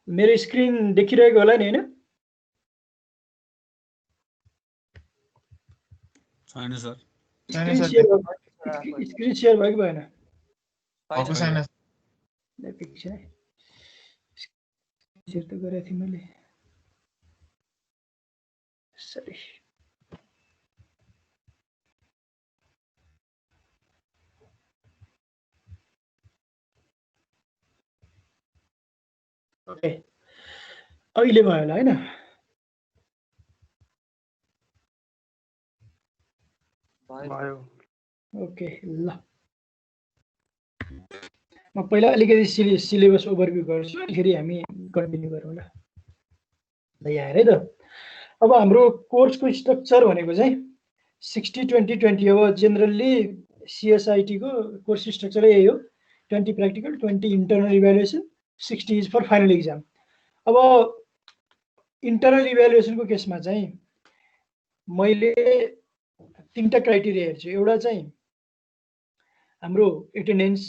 मेरो स्क्रिन देखिरहेको होला नि हैन? छैन सर। स्क्रिन शेयर भयो कि भएन? भएको छैन। एकछिन है, शेयर त गरेको थिएँ मैले। सरी, ओके अहिले भयो होला हैन? भयो। ओके ल, म पहिला अलिकति सिलेबस ओभरभ्यू गर्छु, अनिखेरि हामी कन्टिन्यू गरौँ ल। यहाँ हेर है त, अब हाम्रो कोर्सको स्ट्रक्चर भनेको चाहिँ 60-20-20 अब जेनरली सिएसआइटी को कोर्स स्ट्रक्चर यही हो। 20 practical, 20 internal evaluation, 60 is for final exam. अब इंटरनल इभ्यालुएसन को केसमा चाहिँ मैले तीनटा क्राइटेरिया हेर्छु। एउटा चाहिँ हाम्रो एटेन्डेन्स,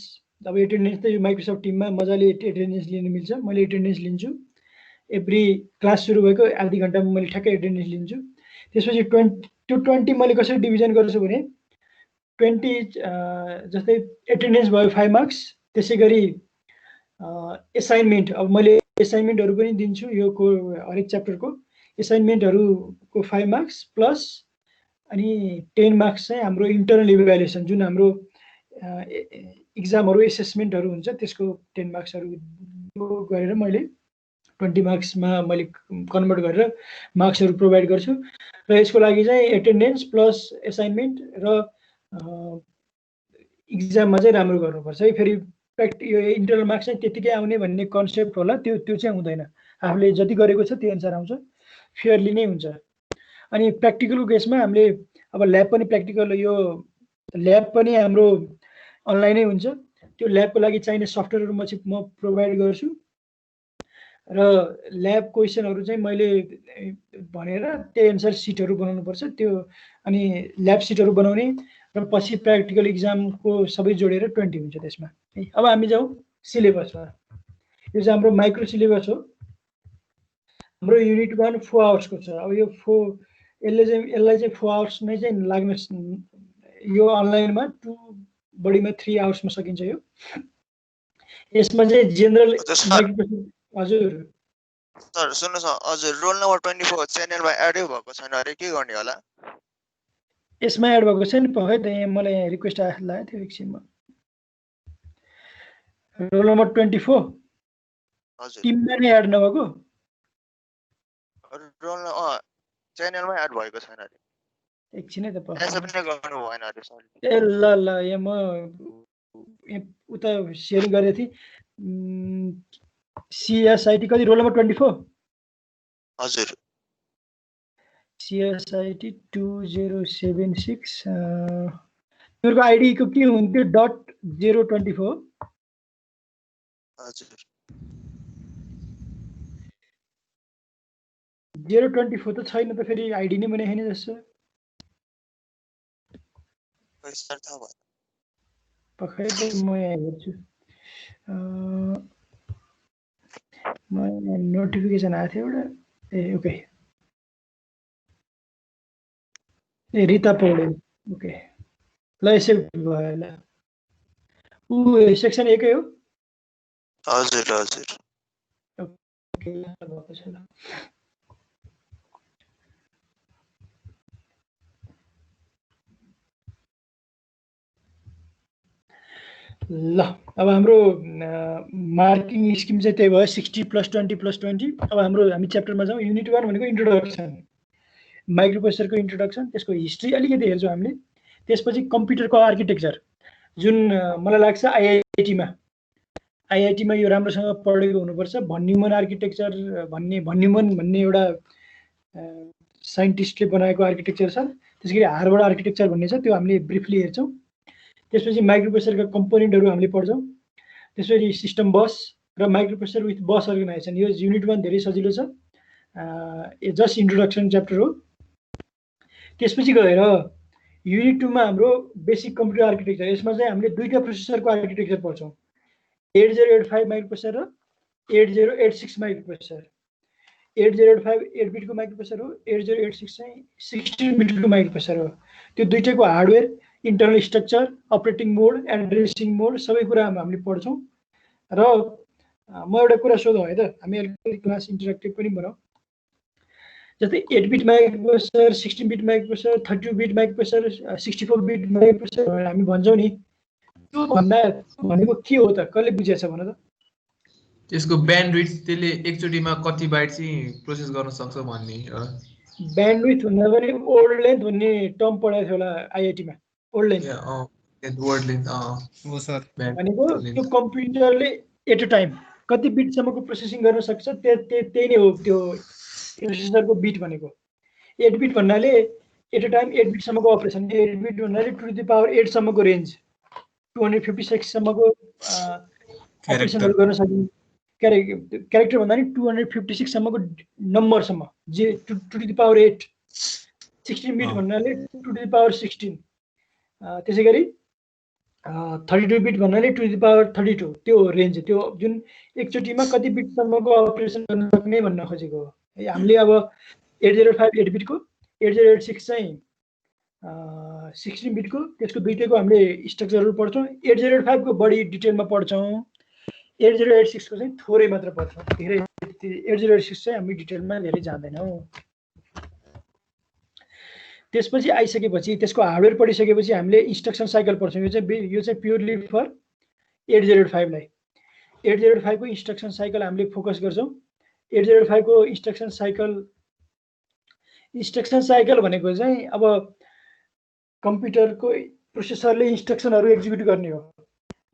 अब एटेन्डेन्स त यो माइक्रोसफ्ट टिममा मजाले एटेन्डेन्स लिन मिल्छ। मैले एटेन्डेन्स लिन्छु, एभ्री क्लास सुरु भएको आधी घन्टामा मैले ठ्याक्कै एटेन्डेन्स लिन्छु। त्यसपछि 20 मैले कसरी डिभिजन गर्छु भने 20 जस्तै एटेन्डेन्स भयो 5 मार्क्स, त्यसै गरी एसाइनमेन्ट, अब मैले एसाइनमेन्टहरू पनि दिन्छु यो हरेक च्याप्टरको एसाइनमेन्टहरूको 5 मार्क्स प्लस अनि 10 मार्क्स चाहिँ हाम्रो इन्टरनल इभ्यालुएसन जुन हाम्रो एक्जामहरू एसेसमेन्टहरू हुन्छ त्यसको 10 मार्क्सहरू गरेर मैले 20 मार्क्समा मैले कन्भर्ट गरेर मार्क्सहरू प्रोभाइड गर्छु। र यसको लागि चाहिँ एटेन्डेन्स प्लस एसाइनमेन्ट र एक्जाममा चाहिँ राम्रो गर्नुपर्छ है। फेरि यो इन्टरनल मार्क्स चाहिँ त्यतिकै आउने भन्ने कन्सेप्ट होला, त्यो चाहिँ हुँदैन। आफूले जति गरेको छ त्यो अनुसार आउँछ, फेयरली नै हुन्छ। अनि प्र्याक्टिकलको केसमा हामीले अब ल्याब पनि प्र्याक्टिकल, यो ल्याब पनि हाम्रो अनलाइनै हुन्छ। त्यो ल्याबको लागि चाहिने सफ्टवेयरहरू म प्रोभाइड गर्छु र ल्याब क्वेसनहरू चाहिँ मैले भनेर त्यही अनुसार सिटहरू बनाउनुपर्छ त्यो, अनि ल्याब सिटहरू बनाउने र पछि प्र्याक्टिकल एक्जामको सबै जोडेर 20 हुन्छ त्यसमा। अब हामी जाउँ सिलेबसमा। यो चाहिँ हाम्रो माइक्रो सिलेबस हो। हाम्रो युनिट 1 4 आवर्सको छ। अब यो यसलाई चाहिँ 4 आवर्स नै चाहिँ लाग्न, यो अनलाइनमा 2 बढीमा 3 आवर्समा सकिन्छ। यो यसमा चाहिँ जेनरल हजुर सर सुन्नुहोस् न, हजुर रोल नम्बर 24 च्यानलमा एडै भएको छैन अरे, के गर्ने होला? यसमा एड भएको छैन खै त, यहाँ मलाई यहाँ रिक्वेस्ट लागेको थियो एकछिनमा। रोल नम्बर 24 हजुर टिममा नै एड नभएको, रोल च्यानलमा एड भएको छैन अरे, एकछिन है त एक्सेप्ट नै गर्नु भएन अरे सर। ए ल यहाँ म उता सेयर गरेको थिएँ। सिएसआइटी कति रोल नम्बर 24? हजुर सिएसआइटी 2076 तिम्रो आईडी को के हुन्थ्यो .024? हजुर 024 त छैन त, फेरि आईडी नै बनाइ छैन जस्तो। सर थाहा भयो पक्कै त म यहाँ हेर्छु, म नोटिफिकेसन आएको थियो एउटा। ए ओके, ए रिता पौडेल, ओके ल एक्सेप्ट भयो ल। ऊ सेक्सन 1 हो। हजुर हजुर ओके भएको छ ल। ल अब हाम्रो मार्किङ स्किम चाहिँ त्यही भयो 60 + 20 + 20। अब हामी च्याप्टरमा जाउँ। युनिट 1 भनेको इन्ट्रोडक्सन, माइक्रो प्रोसेसरको इन्ट्रोडक्सन, त्यसको हिस्ट्री अलिकति हेर्छौँ हामीले। त्यसपछि कम्प्युटरको आर्किटेक्चर, जुन मलाई लाग्छ आइआइटीमा यो राम्रोसँग पढेको हुनुपर्छ। भन्युमन आर्किटेक्चर भन्ने एउटा साइन्टिस्टले बनाएको आर्किटेक्चर छ। त्यसैगरी हार्वर्ड आर्किटेक्चर भन्ने छ, त्यो हामीले ब्रिफली हेर्छौँ। त्यसपछि माइक्रो प्रोसेसरका कम्पोनेन्टहरू हामीले पढ्छौँ। त्यसपछि सिस्टम बस र micro processor with bus organisation, यो युनिट 1 धेरै सजिलो छ, जस्ट इन्ट्रोडक्सन च्याप्टर हो। त्यसपछि गएर युनिट 2 मा हाम्रो बेसिक कम्प्युटर आर्किटेक्चर, यसमा चाहिँ हामीले दुईटा प्रोसेसरको आर्किटेक्चर पढ्छौँ, 8085 माइक्रोप्रोसेसर र 8086 माइक्रोप्रोसेसर। 8085 8 बिटको माइक्रोप्रोसेसर हो, 8086 चाहिँ 16 बिटको माइक्रोप्रोसेसर हो। त्यो दुईटैको हार्डवेयर, इन्टरनल स्ट्रक्चर, अपरेटिङ मोड, एड्रेसिङ मोड सबै कुरा हामीले पढ्छौँ। र म एउटा कुरा सोधौँ है त, हामी अलिकति क्लास इन्टरेक्टिभ पनि बनाऊँ। जस्तै 8 beet microprocessor, 16 beet microprocessor, 32 beet microprocessor, 64 beet microprocessor हामी भन्छौँ नि, त्यो भन्दा भनेको के हो त? कसले बुझेछ भन त? त्यसको ब्यान्डविड्थ त्यसले एकचोटिमा कति बाइट चाहिँ प्रोसेस गर्न सक्छ भन्ने हो। ब्यान्डविड्थ भन्दा पनि वर्ड लेन्थ भन्ने टर्म पढाएको थियो होला आइआइटीमा, वर्ड लेन्थ। वर्ड लेन्थ हो सर। भनेको त्यो कम्प्युटरले एट अ टाइम कति बिटसम्मको प्रोसेसिङ गर्न सक्छ, त्यही नै हो त्यो प्रोसेसरको बिट भनेको। 8 बिट भन्नाले एट अ टाइम 8 बिटसम्मको अपरेसन, 8 बिट भन्नाले 2 टु द पावर 8 सम्मको रेन्ज, 256 सम्मको अपरेसनहरू गर्न सकिने क्यारेक्टर भन्दा नि 256 सम्मको नम्बरसम्म, जे 2 टु द पावर 8। 16 बिट भन्नाले 2 टु द पावर 16। त्यसै गरी 32 बिट भन्नाले 2 टु द पावर 32। त्यो रेन्ज, त्यो जुन एकचोटिमा कति बिटसम्मको अपरेसन गर्न सक्ने भन्न खोजेको हो है। हामीले अब 805 8 बिटको, 8086 चाहिँ 16 बिटको, त्यसको दुईटैको हामीले स्ट्रक्चरहरू पढ्छौँ। 8085 को बढी डिटेलमा पढ्छौँ, 8086 को चाहिँ थोरै मात्र पढ्छौँ, धेरै। 8086 चाहिँ हामी डिटेलमा धेरै जान्दैनौँ। त्यसपछि आइसकेपछि त्यसको हार्डवेयर पढिसकेपछि हामीले इन्स्ट्रक्सन साइकल पढ्छौँ। यो चाहिँ प्योरली फर 8085 लाई। 8085 को इन्स्ट्रक्सन साइकल हामीले फोकस गर्छौँ। 8085 को इन्स्ट्रक्सन साइकल भनेको चाहिँ अब कम्प्युटरको प्रोसेसरले इन्स्ट्रक्सनहरू एक्जिक्युट गर्ने हो,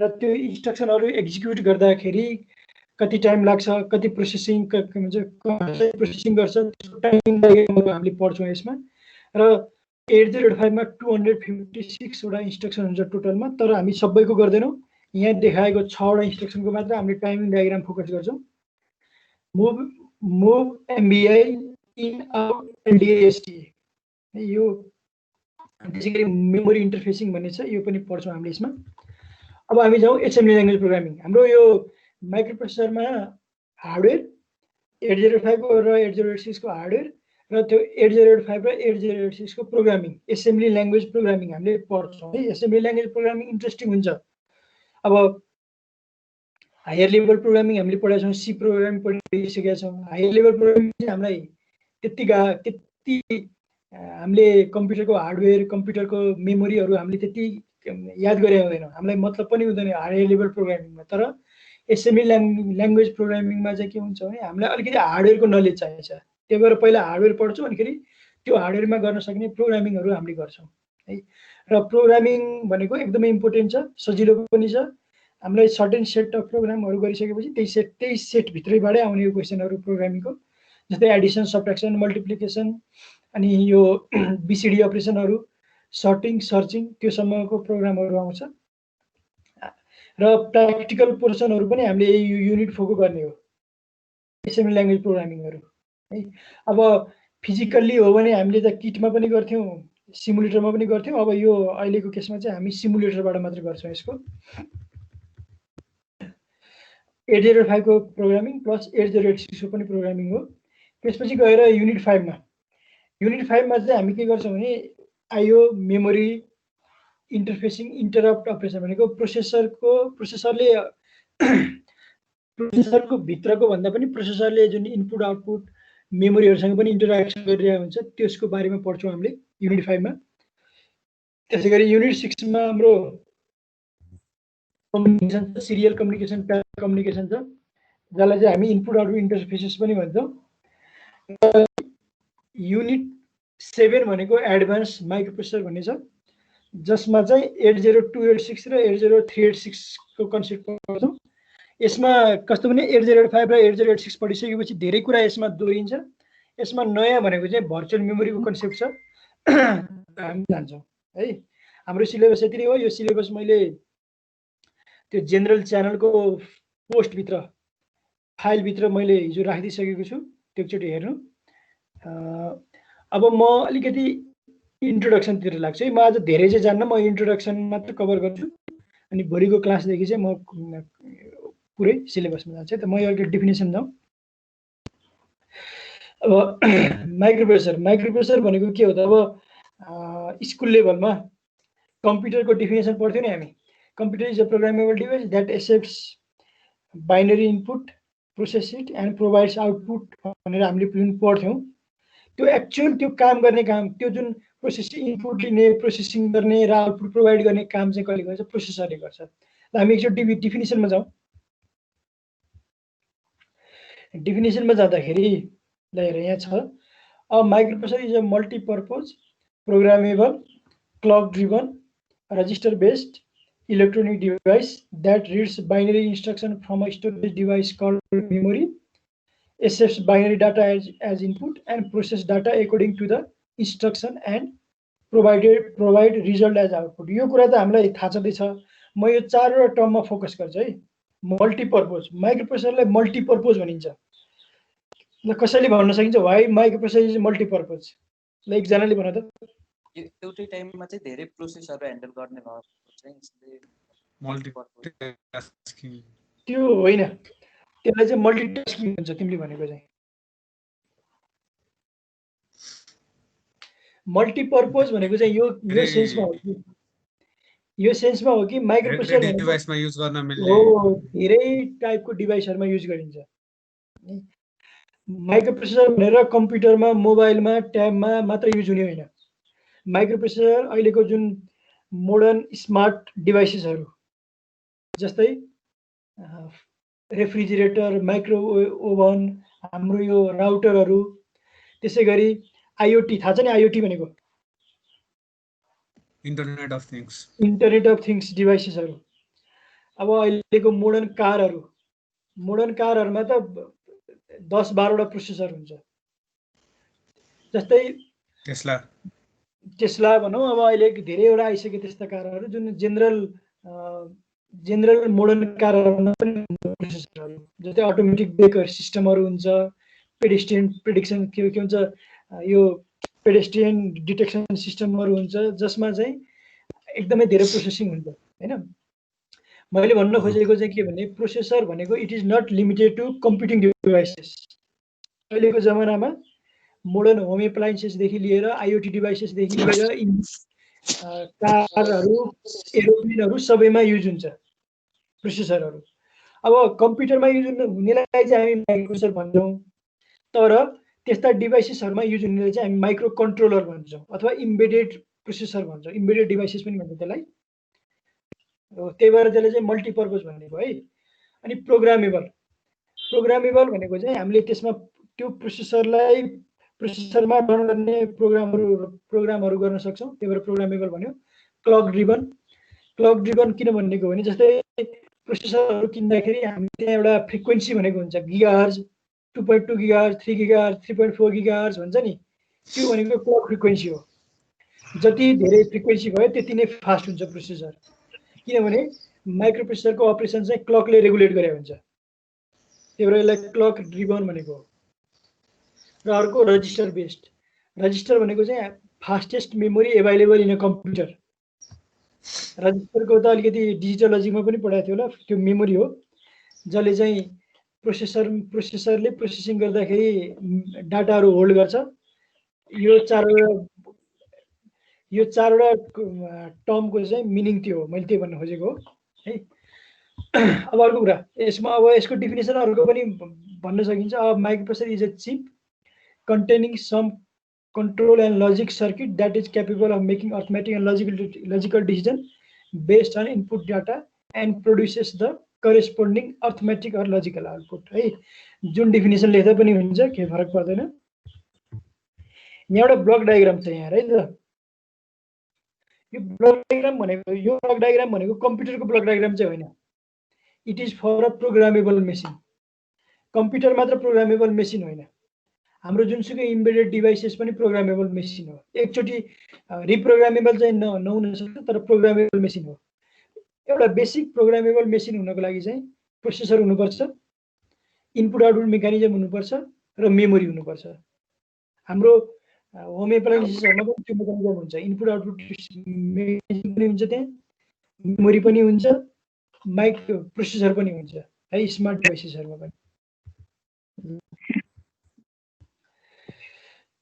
र त्यो इन्स्ट्रक्सनहरू एक्जिक्युट गर्दाखेरि कति टाइम लाग्छ, कति प्रोसेसिङ गर्छ, त्यसको टाइम हामीले पढ्छौँ यसमा। र 8085 मा 256 वटा इन्स्ट्रक्सन हुन्छ टोटलमा, तर हामी सबैको गर्दैनौँ। यहाँ देखाएको 6 वटा इन्स्ट्रक्सनको मात्र हामीले टाइमिङ डायग्राम फोकस गर्छौँ। मुभ एमबिआई, इन आउट, एलडिएसटी, यो त्यसै गरी मेमोरी इन्टरफेसिङ भन्ने छ, यो पनि पढ्छौँ हामीले यसमा। अब हामी जाउँ एसेम्बली ल्याङ्ग्वेज प्रोग्रामिङ। हाम्रो यो माइक्रोप्रोसेसरमा हार्डवेयर 8085 को र 8086 को हार्डवेयर, र त्यो 8085 र 8086 को प्रोग्रामिङ, एसेम्बली ल्याङ्ग्वेज प्रोग्रामिङ हामीले पढ्छौँ है। एसेम्बली ल्याङ्ग्वेज प्रोग्रामिङ इन्ट्रेस्टिङ हुन्छ। अब हायर लेभल प्रोग्रामिङ हामीले पढेका छौँ, सी प्रोग्रामिङ पढिसकेका छौँ। हायर लेभल प्रोग्रामिङ चाहिँ हामीलाई त्यति हामीले कम्प्युटरको हार्डवेयर, कम्प्युटरको मेमोरीहरू हामीले त्यति याद गरे हुँदैनौँ, हामीलाई मतलब पनि हुँदैन हायर लेभल प्रोग्रामिङमा। तर एसेम्बली ल्याङ्ग्वेज प्रोग्रामिङमा चाहिँ के हुन्छ भने हामीलाई अलिकति हार्डवेयरको नलेज चाहिन्छ। त्यही भएर पहिला हार्डवेयर पढ्छौँ, अनिखेरि त्यो हार्डवेयरमा गर्न सक्ने प्रोग्रामिङहरू हामीले गर्छौँ है। र प्रोग्रामिङ भनेको एकदमै इम्पोर्टेन्ट छ, सजिलो पनि छ। हामीलाई सर्टेन सेट अफ प्रोग्रामहरू गरिसकेपछि त्यही सेटभित्रैबाटै आउने क्वेसनहरू प्रोग्रामिङको, जस्तै एडिसन, सब्ट्र्याक्सन, मल्टिप्लिकेसन, अनि यो बिसिडी अपरेसनहरू, सर्टिङ, सर्चिङ, त्योसम्मको प्रोग्रामहरू आउँछ। र प्र्याक्टिकल पोर्सनहरू पनि हामीले यही युनिट 4 को गर्ने हो, एसेम्बली ल्याङ्ग्वेज प्रोग्रामिङहरू है। अब फिजिकल्ली हो भने हामीले त किटमा पनि गर्थ्यौँ, सिमुलेटरमा पनि गर्थ्यौँ। अब यो अहिलेको केसमा चाहिँ हामी सिमुलेटरबाट मात्र गर्छौँ यसको। 8085 को प्रोग्रामिङ प्लस 8086 को पनि प्रोग्रामिङ हो। त्यसपछि गएर युनिट 5 मा, युनिट 5 मा चाहिँ हामी के गर्छौँ भने आइओ, मेमोरी, इन्टरफेसिङ, इन्टरप्ट अपरेसन भनेको प्रोसेसरको भित्रको भन्दा पनि प्रोसेसरले जुन इनपुट आउटपुट मेमोरीहरूसँग पनि इन्टरेक्सन गरिरहेको हुन्छ, त्यसको बारेमा पढ्छौँ हामीले युनिट 5 मा। त्यसै गरी युनिट 6 मा हाम्रो कम्युनिकेसन छ, सिरियल कम्युनिकेसन, प्यारेलल कम्युनिकेसन छ, जसलाई चाहिँ हामी इनपुट आउटपुट इन्टरफेसेस पनि भन्छौँ। युनिट 7 भनेको एडभान्स माइक्रोप्रोसेसर भन्ने छ, जसमा चाहिँ 80286 र 80386 को कन्सेप्ट पढ्छौँ। यसमा कस्तो भने 8085 र 8086 पढिसकेपछि धेरै कुरा यसमा दोहोरिन्छ। यसमा नयाँ भनेको चाहिँ भर्चुअल मेमोरीको कन्सेप्ट छ, हामी जान्छौँ है। हाम्रो सिलेबस यति नै हो। यो सिलेबस मैले त्यो जेनरल च्यानलको पोस्टभित्र, फाइलभित्र मैले हिजो राखिदिइसकेको छु, त्यो एकचोटि हेर्नु। अब म अलिकति इन्ट्रोडक्सनतिर लाग्छु है। म आज धेरै चाहिँ जान्न, म इन्ट्रोडक्सन मात्र कभर गर्छु अनि भोलिको क्लासदेखि चाहिँ म पुरै सिलेबसमा जान्छु है। त म एउटा डेफिनेसन जाउँ। अब माइक्रोप्रोसेसर भनेको के हो त? अब स्कुल लेभलमा कम्प्युटरको डेफिनेसन पढ्थ्यौँ नि हामी। Computer is a programmable device that accepts binary input, process it and provides output भनेर हामीले जुन पढ्थ्यौँ, त्यो एक्चुअल त्यो काम गर्ने काम, त्यो जुन प्रोसेस इनपुट लिने, प्रोसेसिङ गर्ने र आउटपुट प्रोभाइड गर्ने काम चाहिँ कसले गर्छ? प्रोसेसरले गर्छ। हामी एकचोटि डेफिनेसनमा जाउँ। डेफिनेसनमा जाँदाखेरि ल हेर यहाँ छ, a microprocessor is a multipurpose programmable clock driven register based electronic device that reads binary instruction from a storage device called memory, accepts binary data as input and process data according to the instruction and provide result as output। यो कुरा त हामीलाई थाहा छँदैछ। म यो चारवटा टर्ममा focus गर्छु है। मल्टिपर्पज, माइक्रोप्रोसेसरलाई मल्टिपर्पज भनिन्छ। ल कसैले भन्न सकिन्छ वाइ माइक्रोप्रोसेसर इज मल्टिपर्पज? ल एकजनाले भन त। एउटै टाइममा चाहिँ धेरै प्रोसेसरहरू ह्यान्डल गर्ने भएको चाहिँ यसले मल्टिटास्किङ त्यो होइन, त्यसलाई चाहिँ मल्टिटास्किङ भन्छ तिमीले भनेको चाहिँ। मल्टिपर्पज भनेको चाहिँ यो सेन्समा हो कि, यो सेन्समा हो कि माइक्रोप्रोसेसर भनेको डिभाइसमा युज गर्न मिल्ने हो, धेरै टाइपको डिभाइसहरुमा युज गरिन्छ। माइक्रोप्रोसेसर भनेर कम्प्युटरमा, मोबाइलमा, ट्याबमा मात्र युज हुने होइन। माइक्रोप्रोसेसर अहिलेको जुन मोडर्न स्मार्ट डिभाइसेसहरु जस्तै रेफ्रिजरेटर, माइक्रो ओभन, हाम्रो यो राउटरहरु, त्यसैगरी आईओटी, थाहा छ नि आईओटी भनेको? Internet of things. Internet of things डिभाइसेसहरु। अब अहिलेको मोडर्न कारहरुमा त 10-12 वटा प्रोसेसर हुन्छ। जस्तै टेस्ला भनौँ, अब अहिले धेरैवटा आइसके त्यस्ता कारहरु जुन जेनरल मोडर्न कारहरुमा पनि प्रोसेसरहरु, जस्तै अटोमेटिक ब्रेकर सिस्टमहरु हुन्छ, पेडेस्ट्रियन प्रेडिक्सन के हुन्छ, यो पेडेस्ट्रियन डिटेक्सन सिस्टमहरु हुन्छ, जसमा चाहिँ एकदमै धेरै प्रोसेसिङ हुन्छ हैन। मैले भन्न खोजेको चाहिँ के भने प्रोसेसर भनेको it is not limited to computing devices. अहिलेको जमानामा मोडर्न होम एप्लायन्सेस देखि लिएर आईओटी डिभाइसेस देखि लिएर कारहरु, एरोप्लेनहरु सबैमा युज हुन्छ प्रोसेसरहरु। अब कम्प्युटरमा युज हुनेलाई चाहिँ हामी माइक्रोप्रोसेसर भन्छौं, तर त्यस्ता डिभाइसेसहरुमा युज हुनेलाई चाहिँ हामी माइक्रो कन्ट्रोलर भन्छौं अथवा इम्बेडेड प्रोसेसर भन्छौं, इम्बेडेड डिभाइसेस पनि भन्छ त्यसलाई। त्यही भएर त्यसले चाहिँ मल्टिपर्पज भनेको है। अनि प्रोग्रामेबल भनेको चाहिँ हामीले त्यसमा त्यो प्रोसेसरमा रन गर्ने प्रोग्रामहरु गर्न सक्छौं, त्यही भएर प्रोग्रामेबल भन्यो। क्लक ड्रिभन किन भनेको भने जस्तै प्रोसेसरहरु किन्दाखेरि हामी त्यहाँ एउटा फ्रिक्वेन्सी भनेको हुन्छ, गिगाहर्ज, 2.2 गिगाहर्ज, 3 गिगाहर्ज, 3.4 गिगाहर्ज भन्छ नि, त्यो भनेको क्लक फ्रिक्वेन्सी हो। जति धेरै फ्रिक्वेन्सी भयो त्यति नै फास्ट हुन्छ प्रोसेसर, किनभने माइक्रोप्रोसेसरको अपरेसन चाहिँ क्लकले रेगुलेट गरे हुन्छ, त्यही भएर यसलाई क्लक ड्रिभन भनेको हो। र अर्को रजिस्टर बेस्ड, रजिस्टर भनेको चाहिँ fastest memory available in a computer. रजिस्टरको त अलिकति डिजिटल लजिकमा पनि पढाएको थियो होला, त्यो मेमोरी हो जसले चाहिँ प्रोसेसरले प्रोसेसिङ गर्दाखेरि डाटाहरु होल्ड गर्छ। यो चारवटा टर्मको चाहिँ मिनिङ त्यो हो, मैले त्यही भन्न खोजेको हो है। अब अर्को कुरा, यसको डेफिनेसन अर्को पनि भन्न सकिन्छ। अब microprocessor is a chip containing some control and logic circuit that is capable of making arithmetic and logical decision based on input data and produces the corresponding arithmetic or logical output है। जुन definition लेख्दा पनि हुन्छ, के फरक पर्दैन। यहाँ एउटा ब्लक डायग्राम छ यहाँ है त। यो ब्लक डायग्राम भनेको कम्प्युटरको ब्लक डायग्राम चाहिँ होइन, it is for a programmable machine. Computer मात्र प्रोग्रामेबल मेसिन होइन, हाम्रो जुनसुकै इम्बेडेड डिभाइसेस पनि प्रोग्रामेबल मेसिन हो। एकचोटि रिप्रोग्रामेबल चाहिँ नहुन सक्छ, तर प्रोग्रामेबल मेसिन हो। एउटा बेसिक प्रोग्रामेबल मेसिन हुनको लागि चाहिँ प्रोसेसर हुनुपर्छ, इनपुट आउटपुट मेकानिजम हुनुपर्छ र मेमोरी हुनुपर्छ। हाम्रो होम एप्लायन्सेसहरुमा पनि त्यो मेकानिजम हुन्छ, इनपुट आउटपुट मेकानिजम पनि हुन्छ, त्यहाँ मेमोरी पनि हुन्छ, प्रोसेसर पनि हुन्छ है स्मार्ट डिभाइसेसहरुमा पनि।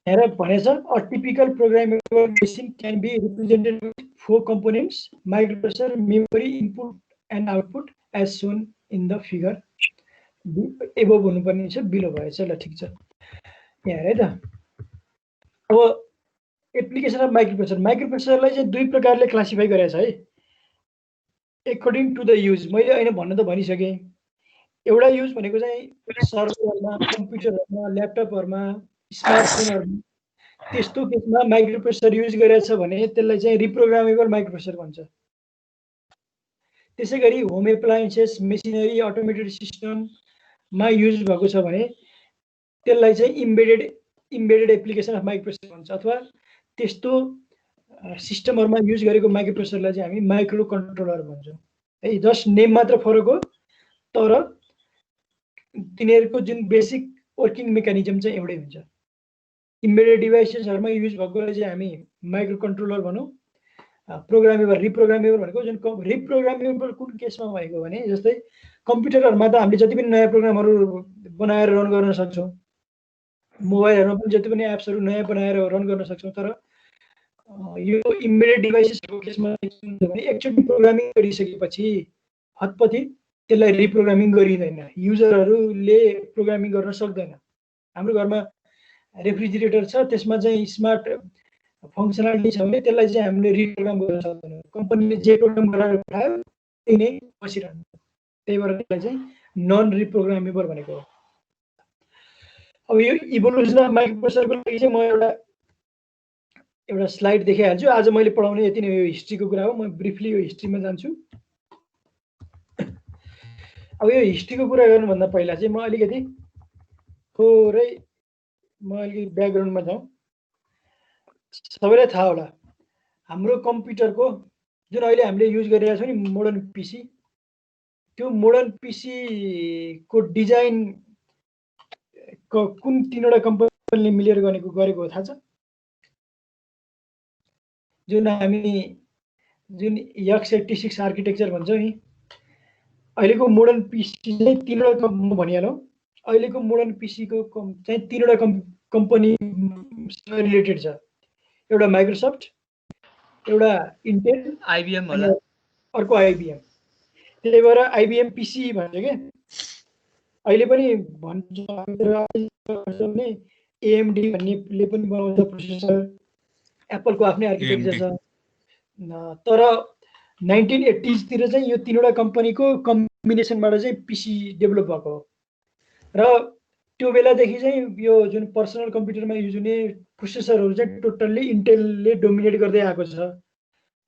यहाँ भनेछ a typical programmable machine can be represented with 4 components, microprocessor, memory, input and output as shown in the figure. Above हुनुपर्ने छ, बिलो भएछ, ल ठिक छ। यहाँ हेर है त, अब एप्लिकेसन अफ माइक्रोप्रोसेसर, माइक्रोप्रोसेसरलाई चाहिँ दुई प्रकारले क्लासिफाई गरेको छ है, एकर्डिङ टु द युज। मैले अहिले भन्न त भनिसकेँ, एउटा युज भनेको चाहिँ सर्भरहरुमा, कम्प्युटरहरुमा, ल्यापटपहरुमा, स्मार्टफोनहरुमा, त्यस्तो केसमा माइक्रोप्रोसेसर युज गरेछ भने त्यसलाई चाहिँ रिप्रोग्रामेबल माइक्रोप्रोसेसर भन्छ। त्यसैगरी होम एप्लायन्सेस, मेसिनरी, अटोमेटेड सिस्टममा युज भएको छ भने त्यसलाई चाहिँ इम्बेडेड एप्लिकेसन अफ माइक्रोप्रोसेसर भन्छ, अथवा त्यस्तो सिस्टमहरुमा युज गरेको माइक्रोप्रोसेसरलाई चाहिँ हामी माइक्रो कन्ट्रोलर भन्छौँ है। जस्ट नेम मात्र फरक हो, तर तिनीहरूको जुन बेसिक वर्किङ मेकानिजम चाहिँ एउटै हुन्छ। इम्बेडेड डिभाइसेसहरुमा युज भएकोलाई चाहिँ हामी माइक्रो कन्ट्रोलर भनौँ। प्रोग्रामेबल, रिप्रोग्रामेबल भनेको जुन रिप्रोग्रामेबल कुन केसमा भएको भने जस्तै कम्प्युटरहरुमा त हामीले जति पनि नयाँ प्रोग्रामहरु बनाएर रन गर्न सक्छौँ, मोबाइलहरुमा पनि जति पनि एप्सहरु नयाँ बनाएर रन गर्न सक्छौँ, तर यो इम्बेडेड डिभाइसेसहरुको केसमा के हुन्छ भने एकचोटि प्रोग्रामिङ गरिसकेपछि हतपति त्यसलाई रिप्रोग्रामिङ गरिँदैन, युजरहरुले प्रोग्रामिङ गर्न सक्दैन। हाम्रो घरमा रेफ्रिजरेटर छ, त्यसमा चाहिँ स्मार्ट फङ्सनालिटी छ भने त्यसलाई चाहिँ हामीले रिप्रोग्राम गर्न सक्दैनौँ। कम्पनीले जे प्रोग्राम गरेर पठायो त्यही नै बसिरहन्छ, त्यही भएर त्यसलाई चाहिँ नन रिप्रोग्रामेबल भनेको हो। अब यो इभोल्युसन अफ माइक्रोप्रोसेसरको लागि चाहिँ म एउटा स्लाइड देखाइहाल्छु। आज मैले पढाउने यति नै, यो हिस्ट्रीको कुरा हो, म ब्रिफली यो हिस्ट्रीमा जान्छु। अब यो हिस्ट्रीको कुरा गर्नुभन्दा पहिला चाहिँ म अलिकति थोरै ब्याकग्राउन्डमा जाउँ। सबैलाई थाहा होला हाम्रो कम्प्युटरको जुन अहिले हामीले युज गरिरहेको छौँ नि मोडर्न पिसी, त्यो मोडर्न पिसी को डिजाइन कुन 3वटा कम्पनीले मिलेर गरेको हो थाहा छ? जुन हामी जुन x86 आर्किटेक्चर भन्छौँ नि, अहिलेको मोडर्न पिसी चाहिँ 3वटा म भनिहालौँ। अहिलेको मोडर्न पिसी को चाहिँ 3वटा कम्पनीसँग रिलेटेड छ। एउटा माइक्रोसफ्ट, एउटा इन्टेल, आइबिएम होला, अर्को आइबिएम। त्यही भएर आइबिएम पिसी भन्छ के। अहिले पनि भन्छ भने एएमडी भन्नेले पनि बनाउँछ प्रोसेसर, एप्पलको आफ्नै आर्किटेक्चर छ। तर 1980s तिर चाहिँ यो 3वटा कम्पनीको कम्बिनेसनबाट चाहिँ पिसी डेभलप भएको हो र त्यो बेलादेखि चाहिँ यो जुन पर्सनल कम्प्युटरमा युज हुने प्रोसेसरहरू चाहिँ टोटल्ली इन्टेलले डोमिनेट गर्दै आएको छ।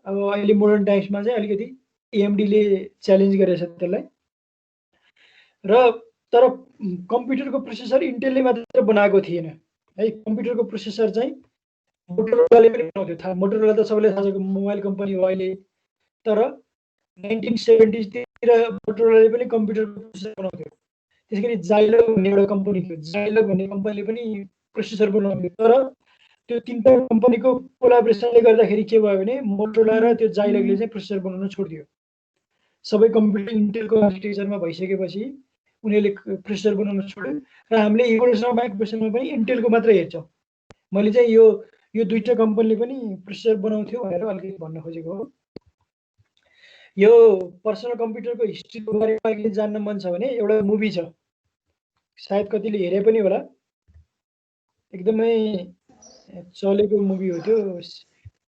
अब अहिले मोडर्न टाइम्समा चाहिँ अलिकति एएमडीले च्यालेन्ज गरेछ त्यसलाई। र तर कम्प्युटरको प्रोसेसर इन्टेलले मात्र बनाएको थिएन है। कम्प्युटरको प्रोसेसर चाहिँ मोटोरोलाले पनि बनाउँथ्यो। मोटोरोला त सबैलाई थाहा छ मोबाइल कम्पनी हो अहिले, तर 1970s तिर मोटोरोलाले पनि कम्प्युटरको प्रोसेसर बनाउँथ्यो। त्यसैगरी जाइलग भन्ने एउटा कम्पनी थियो, जाइलग भन्ने कम्पनीले पनि प्रोसेसर बनाउँथ्यो। तर त्यो 3टा कम्पनीको कोलाबोरेसनले गर्दाखेरि के भयो भने मोटोरोला र त्यो जाइलगले चाहिँ प्रोसेसर बनाउन छोडिदियो। सबै कम्प्युटर इन्टेलको आर्किटेक्चरमा भइसकेपछि उनीहरूले प्रोसेसर बनाउन छोड्यो र हामीले इभोल्युसन अफ माइक्रोप्रोसेसरमा पनि इन्टेलको मात्र हेर्छौँ। मैले चाहिँ यो दुईटा कम्पनीले पनि प्रोसेसर बनाउँथ्यो भनेर अलिकति भन्न खोजेको हो। यो पर्सनल कम्प्युटरको हिस्ट्रीको बारेमा अलिकति जान्न मन छ भने एउटा मुभी छ, सायद कतिले हेरे पनि होला, एकदमै चलेको मुभी हो त्यो,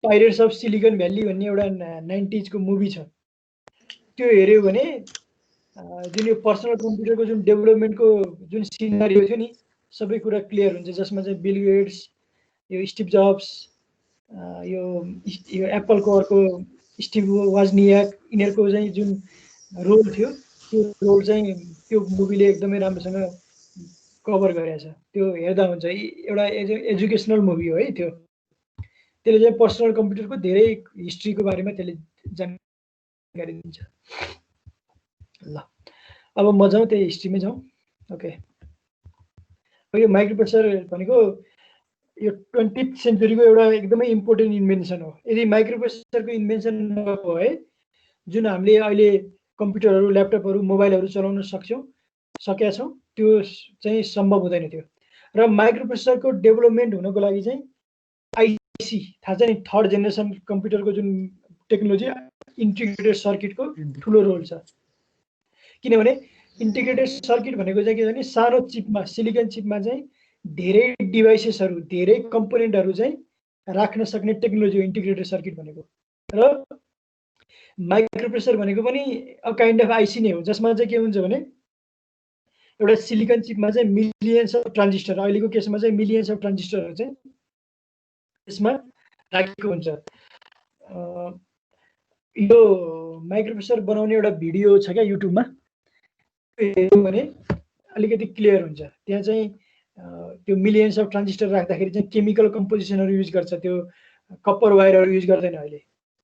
पाइरेट्स अफ सिलिकन भ्याली भन्ने एउटा 90s को मुभी छ। त्यो हेऱ्यो भने जुन यो पर्सनल कम्प्युटरको जुन डेभलपमेन्टको जुन सिनारियो थियो नि सबै कुरा क्लियर हुन्छ, जसमा चाहिँ बिल गेट्स, यो स्टिभ जब्स, यो एप्पलको अर्को स्टिभ वाजनियाक, यिनीहरूको चाहिँ जुन रोल थियो त्यो रोल चाहिँ त्यो मुभीले एकदमै राम्रोसँग कभर गरेको छ। त्यो हेर्दा हुन्छ, एउटा एजुकेसनल मुभी हो है त्यो। त्यसले चाहिँ पर्सनल कम्प्युटरको धेरै हिस्ट्रीको बारेमा त्यसले जानकारी दिन्छ। ल अब म जाउँ त्यही हिस्ट्रीमै जाउँ। ओके, यो माइक्रोप्रोसेसर भनेको यो 20th सेन्चुरीको एउटा एकदमै इम्पोर्टेन्ट इन्भेन्सन हो। यदि माइक्रोप्रोसेसरको इन्भेन्सन नभएको भए जुन हामीले अहिले कम्प्युटरहरू ल्यापटपहरू मोबाइलहरू चलाउन सकेका छौँ त्यो चाहिँ सम्भव हुँदैन थियो। र माइक्रोप्रोसेसरको डेभलपमेन्ट हुनको लागि चाहिँ आइसी थाहा छ नि, थर्ड जेनेरेसन कम्प्युटरको जुन टेक्नोलोजी इन्टिग्रेटेड सर्किटको ठुलो रोल छ। किनभने इन्टिग्रेटेड सर्किट भनेको चाहिँ के भने सानो चिपमा सिलिकन चिपमा चाहिँ धेरै डिभाइसेसहरू धेरै कम्पोनेन्टहरू चाहिँ राख्न सक्ने टेक्नोलोजी हो इन्टिग्रेटेड सर्किट भनेको। र माइक्रोप्रोसेसर भनेको पनि अ काइन्ड अफ आइसी नै हो, जसमा चाहिँ के हुन्छ भने एउटा सिलिकन चिपमा चाहिँ मिलियन्स अफ ट्रान्जिस्टर, अहिलेको केसमा चाहिँ मिलियन्स अफ ट्रान्जिस्टरहरू चाहिँ यसमा राखेको हुन्छ। यो माइक्रोप्रोसेसर बनाउने एउटा भिडियो छ क्या युट्युबमा, हेर्नु भने अलिकति क्लियर हुन्छ। त्यहाँ चाहिँ त्यो मिलियन्स अफ ट्रान्जिस्टर राख्दाखेरि चाहिँ केमिकल कम्पोजिसनहरू युज गर्छ, त्यो कपर वायरहरू युज गर्दैन। अहिले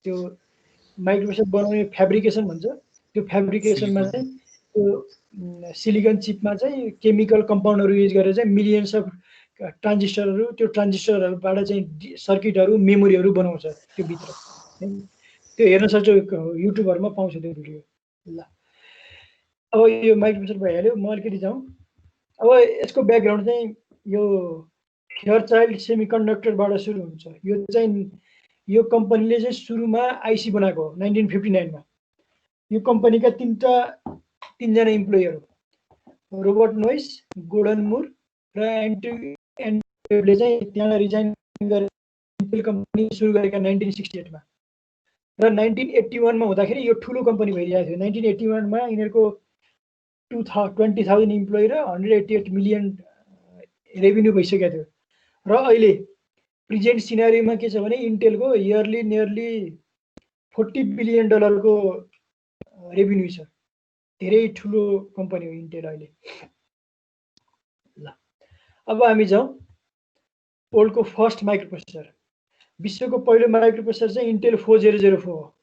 त्यो माइक्रोप्रोसेसर बनाउने फ्याब्रिकेसन भन्छ, त्यो फ्याब्रिकेसनमा चाहिँ त्यो सिलिकन चिपमा चाहिँ केमिकल कम्पाउन्डहरू युज गरेर चाहिँ मिलियन्स अफ ट्रान्जिस्टरहरू, त्यो ट्रान्जिस्टरहरूबाट चाहिँ सर्किटहरू मेमोरीहरू बनाउँछ त्यो भित्र। त्यो हेर्न सक्छ, युट्युबहरूमा पाउँछ त्यो भिडियो। ल अब यो माइक्रोप्रोसेसर भइहाल्यो, म अलिकति जाउँ। अब यसको ब्याकग्राउन्ड चाहिँ यो फेयरचाइल्ड सेमिकन्डक्टरबाट सुरु हुन्छ। यो चाहिँ यो कम्पनीले चाहिँ सुरुमा आइसी बनाएको हो 1959 मा। यो कम्पनीका तीनजना इम्प्लोइहरू रोबर्ट नोइस, गोर्डन मुर र एन्ड्रयुले चाहिँ त्यहाँ रिजाइन गरेर इन्टेल कम्पनी सुरु गरेका 1968 मा। र 1981 मा हुँदाखेरि यो ठुलो कम्पनी भइरहेको थियो। 1981 मा यिनीहरूको 20,000 इम्प्लोइ र 188 मिलियन रेभिन्यू भइसकेको थियो। र अहिले प्रेजेन्ट सिनारीमा के छ भने इन्टेलको इयरली नियरली $40 बिलियन को रेभिन्यू छ। धेरै ठुलो कम्पनी हो इन्टेल अहिले। ल अब हामी जाउँ वर्ल्डको फर्स्ट माइक्रोप्रोसेसर। विश्वको पहिलो माइक्रोप्रोसेसर चाहिँ इन्टेल 4004 हो,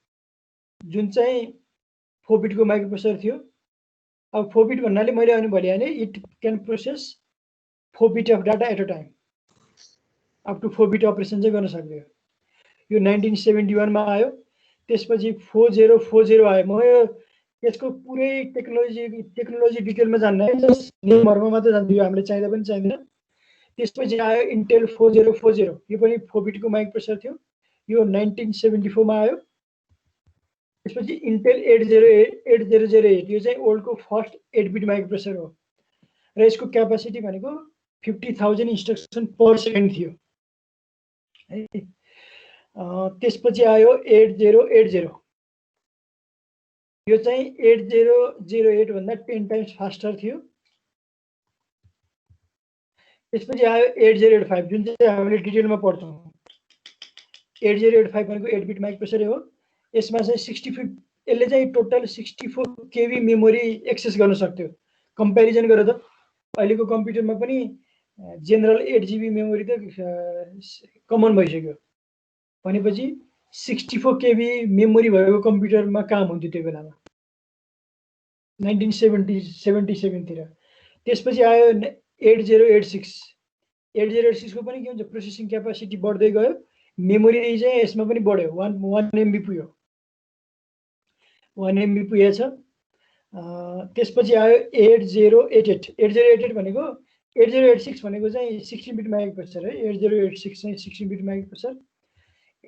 जुन चाहिँ 4 बिटको माइक्रोप्रोसेसर थियो। अब 4 बिट भन्नाले मैले अनि भनिहालेँ it can process 4 bit of data at a time, up to 4 bit operation चाहिँ गर्न सक्यो। यो 1971 मा आयो। त्यसपछि 4040 आयो। म यसको पुरै टेक्नोलोजी डिटेलमा जान्न, नेमहरुमा मात्र जान्छु, हामीले चाहिँदा पनि चाहिँदैन। त्यसपछि आयो इन्टेल 4040, यो पनि 4 बिटको माइक्रोप्रोसेसर थियो। यो 1974 मा आयो। त्यसपछि इन्टेल 8008, यो चाहिँ वर्ल्डको फर्स्ट 8 बिट माइक्रोप्रोसेसर हो र यसको क्यापासिटी भनेको 50,000 इन्स्ट्रक्सन पर सेकेन्ड थियो। त्यसपछि आयो 8080, यो चाहिँ 8008 भन्दा 10 टाइम्स फास्टर थियो। त्यसपछि आयो 8085, जुन चाहिँ हामीले डिटेलमा पढ्छौँ। 8085 भनेको 8 बिट माइक्रोप्रोसेसर हो। यसमा चाहिँ 64, यसले चाहिँ टोटल 64 केबी मेमोरी एक्सेस गर्न सक्थ्यो। कम्पेरिजन गरेर त अहिलेको कम्प्युटरमा पनि जेनरल 8 GB मेमोरी त कमन भइसक्यो। भनेपछि 64 केबी मेमोरी भएको कम्प्युटरमा काम हुन्थ्यो त्यो बेलामा 1977 तिर। त्यसपछि आयो 8086, 8086 को पनि के हुन्छ, प्रोसेसिङ क्यापासिटी बढ्दै गयो, मेमोरी चाहिँ यसमा पनि बढ्यो, 1 MB पुग्यो, 1 MB पुगेछ। त्यसपछि आयो 8088, 8088 भनेको 8086 भनेको चाहिँ 16 बिट माइक्रोप्रोसेसर है। 8086 चाहिँ 16 बिट माइक्रोप्रोसेसर।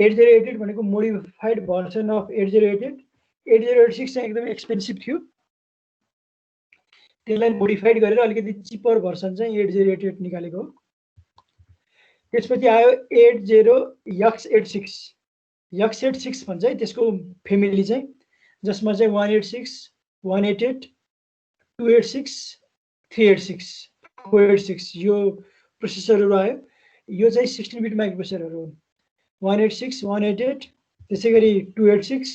8088 भनेको मोडिफाइड भर्सन अफ 8088। 8086 चाहिँ एकदमै एक्सपेन्सिभ थियो, त्यसलाई मोडिफाइड गरेर अलिकति चिपर भर्सन चाहिँ 8088 निकालेको हो। त्यसपछि आयो 80X86, X86 भन्छ है त्यसको फेमिली चाहिँ, जसमा चाहिँ 186, 188, 286, 386, 486 यो प्रोसेसरहरू आयो। यो चाहिँ 16 बिट माइक्रोप्रोसेसरहरू हुन्। 186, 188, त्यसै गरी 286,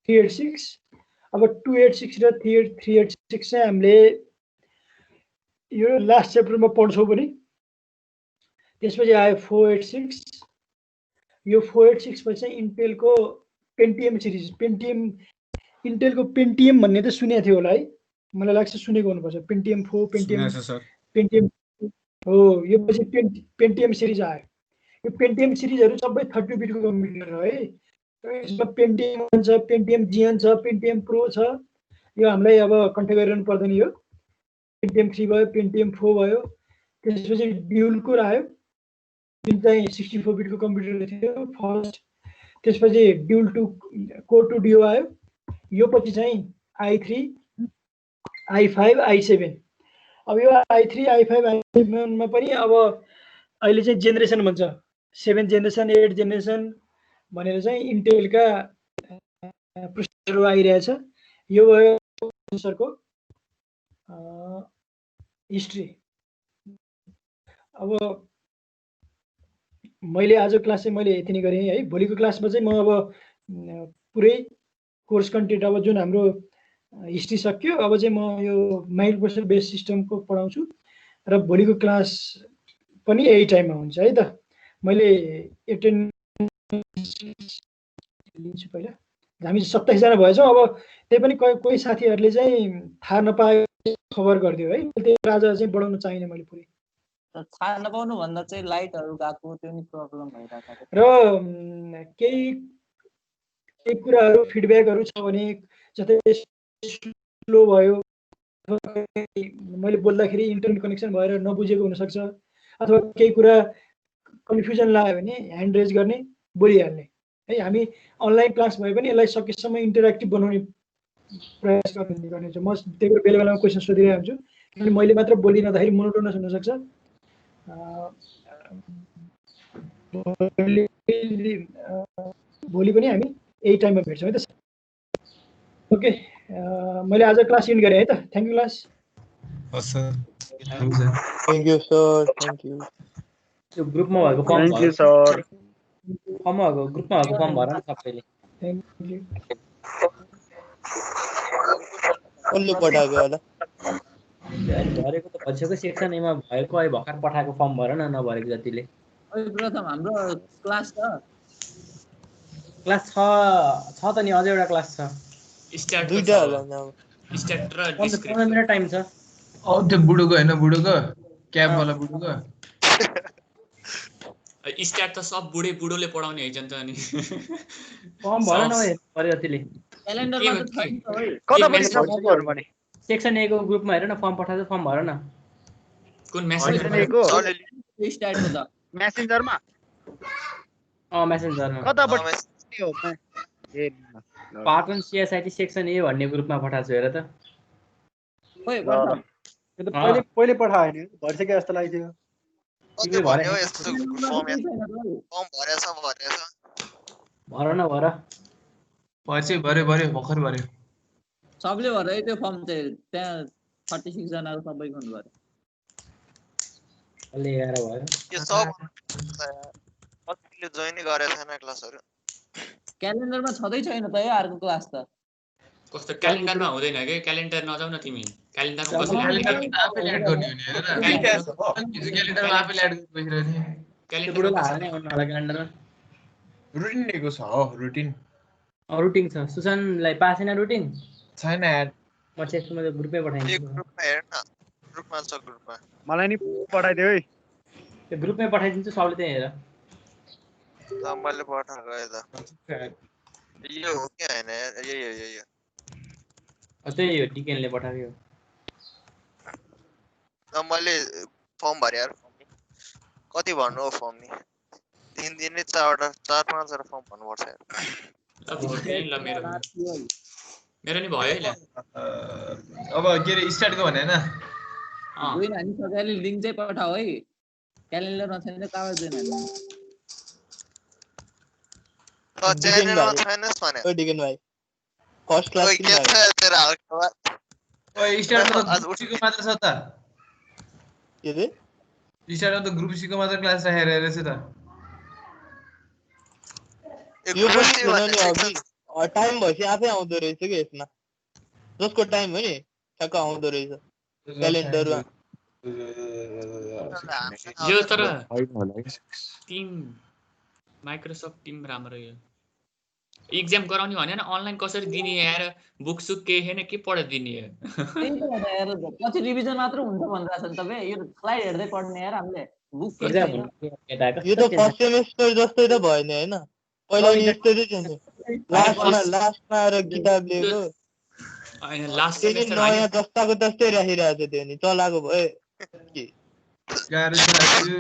386। अब 286 र 386 चाहिँ हामीले यो लास्ट च्याप्टरमा पढ्छौँ पनि। त्यसपछि आयो 486, यो 486 पछि चाहिँ इन्टेलको पेन्टियम सिरिज। इन्टेलको पेन्टियम भन्ने त सुनेको थियो होला है, मलाई लाग्छ सुनेको हुनुपर्छ। पेन्टियम 4, पेन्टियम हो यो पछि पेन्टिएम सिरिज आयो। यो पेन्टिएम सिरिजहरू सबै 30 बिटको कम्प्युटर हो है। यसमा पेन्टिएम छ, पेन्टिएम जिएन छ, पेन्टिएम प्रो छ। यो हामीलाई अब कन्फिगर गर्नु पर्दैन। यो पेन्टिएम 3 भयो, पेन्टिएम 4 भयो। त्यसपछि ड्युल कोर आयो जुन चाहिँ 64 बिटको कम्प्युटर थियो फर्स्ट। त्यसपछि ड्युल 2 कोर 2 डिओ आयो। यो पछि चाहिँ i3 i5 i7। अब यो i3 i5 i7 मा पनि अब अहिले चाहिँ जेनेरेसन भन्छ 7 जेनेरेसन 8 जेनेरेसन भनेर चाहिँ इन्टेलका प्रोसेसरहरू आइरहेछ। यो भयो प्रोसेसरको हिस्ट्री। अब मैले आज क्लास चाहिँ मैले यति नै गरेँ है। भोलिको क्लासमा चाहिँ म अब पुरै कोर्स कन्टेन्ट अब जुन हाम्रो हिस्ट्री सक्यो, अब चाहिँ म यो माइक्रो प्रोसेसर बेस्ड सिस्टमको पढाउँछु र भोलिको क्लास पनि यही टाइममा हुन्छ है त। मैले एटेन्डेन्स लिन्छु पहिला। हामी 27 जना भएछौँ। अब त्यही पनि कोही साथीहरूले चाहिँ थाहा नपाए खबर गरिदियो है। त्यो आज चाहिँ बढाउन चाहिने मैले पुरै। थाहा नपाउनु भन्दा चाहिँ लाइटहरू गएको त्यो नि प्रब्लम भइरहेको छ। र केही कुराहरू फिडब्याकहरू छ भने जस्तै स्लो भयो, मैले बोल्दाखेरि इन्टरनेट कनेक्सन भएर नबुझेको हुनसक्छ, अथवा केही कुरा कन्फ्युजन लाग्यो भने ह्यान्ड रेज गर्ने, बोलिहाल्ने है। हामी अनलाइन क्लास भए पनि यसलाई सकेसम्म इन्टरेक्टिभ बनाउने प्रयास गर्नेछु। म त्यही बेला बेलामा क्वेसन सोधिरहेको हुन्छु, किनभने मैले मात्र बोलिरहँदाखेरि मोनोटोनस हुनसक्छ। भोलि पनि हामी यही टाइममा भेट्छौँ है त। ओके, मैले आज क्लास इन्ड गरेँ है त। Thank you class. हस् sir. Thank you sir, thank you. त्यो ग्रुपमा भएको फर्म थ्याङ्क यू सर। फर्ममा भएको ग्रुपमा भएको फर्म भर न सबैले। Thank you. कसले पठाएको होला? भरेको त भइसक्यो। सेक्सन एमा भएको अहिले भर्खर पठाएको फर्म भर न, नभरेको जतिले। अहिले प्रथम हाम्रो क्लास छ। क्लास छ त नि, अझै एउटा क्लास छ। स्टार्ट दुईटा होला नाम। स्टार्ट र 15 डिस्क्रिप्सन। मिनट टाइम छ। त्यो बुढोको होइन, बुढोको क्याबवाला बुढोको स्टार्ट त सब बुढोले पढाउने है त अनि फर्म भर न भरे जतिले। क्यालेन्डरमा त छैन है। कतापट्टि छ फर्महरु भने? सेक्सन ए को ग्रुपमा हेर न, फर्म पठाएको फर्म भर न। कुन मेसेन्जर स्टार्ट हो त मेसेन्जरमा? मेसेन्जरमा। कतापट्टि हो? ए पाटन सिएसआइटी सेक्सन ए भन्ने ग्रुपमा पठाएको छु हेर त। ओइ प्रथम यो त पहिले पठायो नि, भरिसक्यो जस्तो लाग्थ्यो। कति भन्यो यस्तो फर्म भरेछ भर न भर। भर्यो भर्खर भर्यो। सबले भर है त्यो फर्म चाहिँ। त्यहाँ 36 जनाको सबैको हुनु पर्यो। अलि 11 भयो। यो सब कतिले जोइन गरेछ छैन क्लासहरु? क्यालेन्डरमा छँदै छैन त यो अर्को क्लास त। कस्तो क्यालेन्डरमा हुँदैन के? क्यालेन्डर नजाउ न तिमी। क्यालेन्डरमा कसले आफैले एड गर्ने हो नि हेर। क्यालेन्डरमा आफैले एड गरेर बसिरहेको थिएँ। क्यालेन्डरमा हाल्ने होला क्यालेन्डरमा। रुटिन दिएको छ हो, रुटिन रुटिन छ। सुशान्तलाई पास छैन रुटिन? छैन यार। म सेक्सनमा त ग्रुपमै पठाइदिन्छु। एक ग्रुपमा हेर न, ग्रुपमा छ ग्रुपमा। मलाई नि पठाइदियो है। त्यो ग्रुपमै पठाइदिन्छु, सबले त्यही हेर। ल मैले पठाएको यता। यो हो कि हैन यार? यो त्यही हो, टिकेनले पठाएको। ल मैले फर्म भरे यार। कति भन्नु हो फर्म नि? 3 दिन नै 4-5 वटा फर्म भन्नुपर्छ यार। ल मेरो नि भयो है ल। अब के अरे स्टार्टको भने हैन? जोइन हानिसक्यो अहिले लिङ्क चाहिँ पठाऊ है। क्यालेन्डरमा छैन कहाँ जोइन हान्नु? च्यानलमा छैनस् भने। ओ डिगन भाइ फर्स्ट क्लास के छ तेरा हालखबर? ओइ स्टार्टमा त ग्रुप सी को मात्र छ त। के रे? स्टार्टमा त ग्रुप सी को मात्र क्लास राखेर रहेछ त। यो पनि किनभने अघि टाइम भएपछि आफै आउँदो रहेछ के यसमा। जसको टाइम हो नि ठ्याक्क आउँदो रहेछ क्यालेन्डरमा। यो तर टिम माइक्रोसफ्ट टिम राम्रो यो। इक्जाम गराउने भने अनलाइन कसरी दिने यार बुक सुक केही छैन के पढेर दिने यार त्यही त हो त यार पछि रिभिजन मात्र हुन्छ भनिरहेछ नि तपाईँ यो स्लाइड हेर्दै पढ्ने यार हामीले बुक केही एक्जाम छैन हुनु केटा यो त कस्तो फर्स्ट सेमेस्टर जस्तै त भएन होइन पहिला नि यस्तै थियो नि लास्टमा आएर किताब लिएको होइन लास्ट त्यही सेमेस्टर नयाँ जस्ताको तस्तै राखिरहेको थियो त्यो नि चलाएको भयो गाह्रो छ त्यो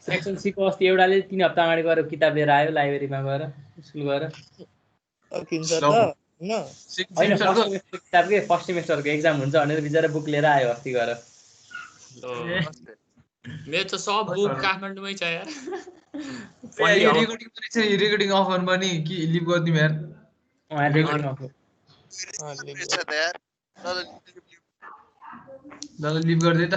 सेक्सन सी को अस्ति एउटाले 3 हप्ता अगाडि गएर किताब लिएर आयो लाइब्रेरीमा गएर स्कुल गएर किन्छ त होइन होइन फर्स्ट सेमेस्टरको एक्जाम हुन्छ भनेर बिचरा बुक लिएर आयो अस्ति गएर मेरो त सब बुक काठमाडौँमै छ यार रेकर्डिङ अफ गर्नु पर्ने कि लिभ गरिदिउँ यार छ त यार ल लिभ गरिदिए त